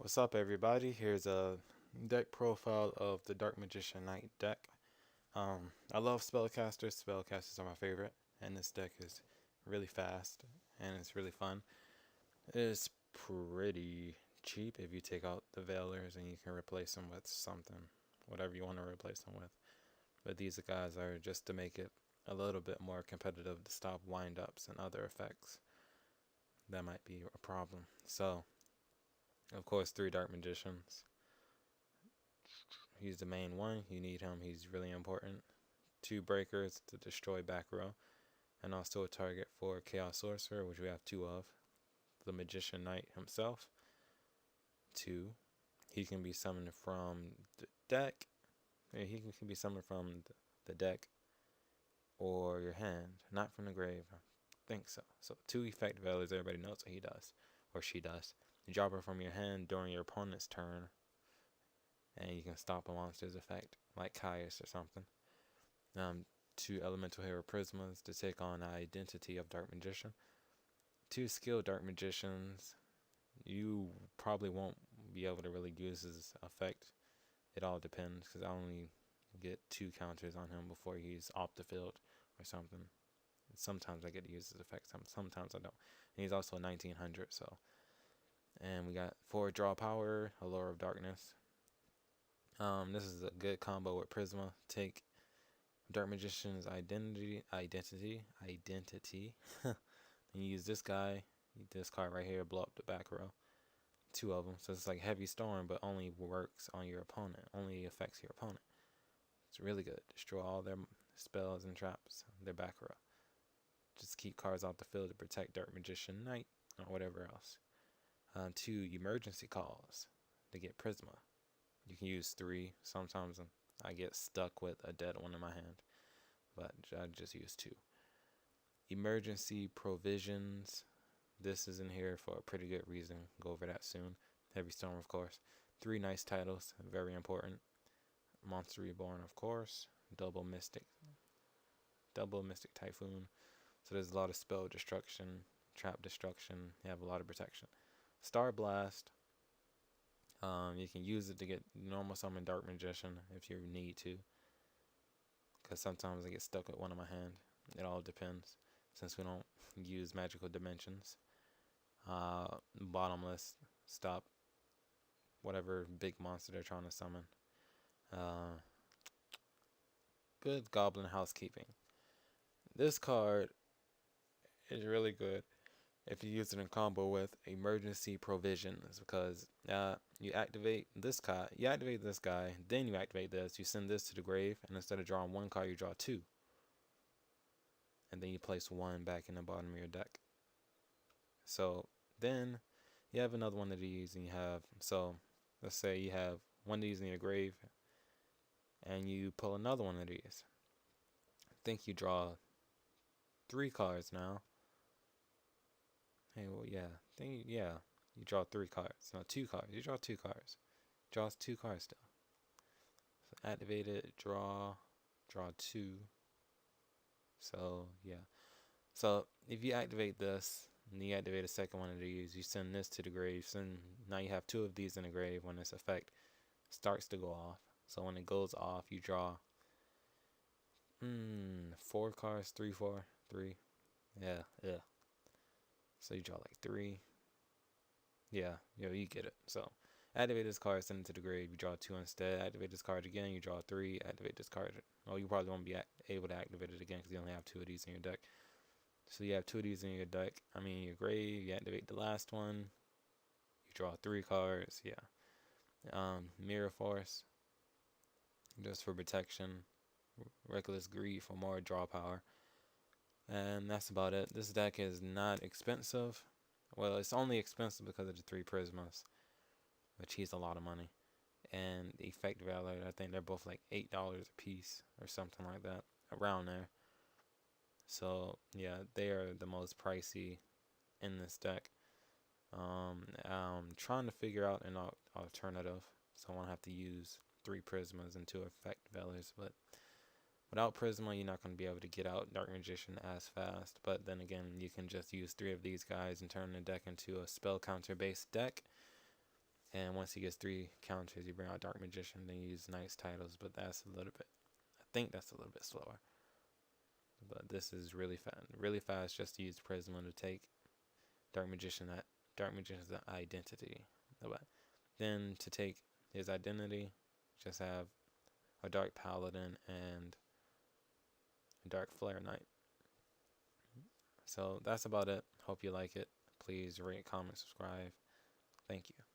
What's up, everybody? Here's a deck profile of the Dark Magician Knight deck. I love spellcasters. Spellcasters are my favorite, and this deck is really fast and it's really fun. It's pretty cheap if you take out the Veilers and you can replace them with something, whatever you want to replace them with. But these guys are just to make it a little bit more competitive to stop windups and other effects that might be a problem. So, of course, three Dark Magicians. He's the main one. You need him. He's really important. Two breakers to destroy back row, and also a target for Chaos Sorcerer, which we have two of. The Magician Knight himself. Two. He can be summoned from the deck. Yeah, he can be summoned from the deck or your hand, not from the grave. I think so. So two effect veilers. Everybody knows what he does or she does. You drop her from your hand during your opponent's turn, and you can stop a monster's effect, like Caius or something. Two Elemental Hero Prismas to take on Identity of Dark Magician. Two skilled Dark Magicians. You probably won't be able to really use his effect. It all depends, because I only get two counters on him before he's off the field or something. Sometimes I get to use his effect, sometimes I don't. And he's also a 1900, so. And we got 4 draw power, Allure of Darkness. This is a good combo with Prisma. Take Dark Magician's identity, and you use this guy, this card right here, blow up the back row. Two of them, so it's like Heavy Storm, but only works on your opponent, only affects your opponent. It's really good. Destroy all their spells and traps, their back row. Just keep cards off the field to protect Dark Magician Knight or whatever else. Two Emergency Calls to get Prisma. You can use 3. Sometimes I get stuck with a dead one in my hand, but I just use 2. Emergency Provisions. This is in here for a pretty good reason. Go over that soon. Heavy Storm, of course. 3 nice titles, very important. Monster Reborn, of course. Double Mystic Typhoon. So there's a lot of spell destruction, trap destruction. You have a lot of protection. Star Blast. You can use it to get normal summon Dark Magician if you need to, because sometimes I get stuck with one in my hand. It all depends, since we don't use magical dimensions. Bottomless, stop whatever big monster they're trying to summon. Good Goblin Housekeeping. This card is really good if you use it in combo with Emergency Provisions, because you activate this guy, then you activate this, you send this to the grave, and instead of drawing 1 card, you draw 2. And then you place 1 back in the bottom of your deck. So then you have another one of these, and you have, so let's say you have one of these in your grave, and you pull another one of these. I think you draw 3 cards now. Hey, well, you draw 3 cards. No, 2 cards. You draw 2 cards. Draws 2 cards still. So activate it, draw 2. So, yeah. So, if you activate this, and you activate a second one of these, you send this to the grave. Now you have 2 of these in the grave when this effect starts to go off. So when it goes off, you draw 4 cards, 3, 4, 3. Yeah. So you draw like 3. Yeah, you get it. So activate this card, send it to the grave, you draw 2 instead. Activate this card again, you draw 3. Activate this card. Oh, you probably won't be able to activate it again because you only have 2 of these in your deck. So you have 2 of these in your deck. Your grave. You activate the last one. You draw 3 cards. Yeah. Mirror Force, just for protection. Reckless Greed for more draw power. And that's about it. This deck is not expensive. Well, it's only expensive because of the 3 Prismas, which is a lot of money. And the Effect Valor, I think they're both like $8 a piece or something like that, around there. So yeah, they are the most pricey in this deck. I'm trying to figure out an alternative, so I won't have to use 3 Prismas and 2 Effect Valors. But without Prisma, you're not going to be able to get out Dark Magician as fast. But then again, you can just use 3 of these guys and turn the deck into a spell counter based deck. And once he gets 3 counters, you bring out Dark Magician, then you use Knight's Titles, but that's a little bit, I think that's a little bit slower. But this is really fast just to use Prism to take Dark Magician's identity. But then to take his identity, just have a Dark Paladin and a Dark Flare Knight. So that's about it. Hope you like it. Please rate, comment, subscribe. Thank you.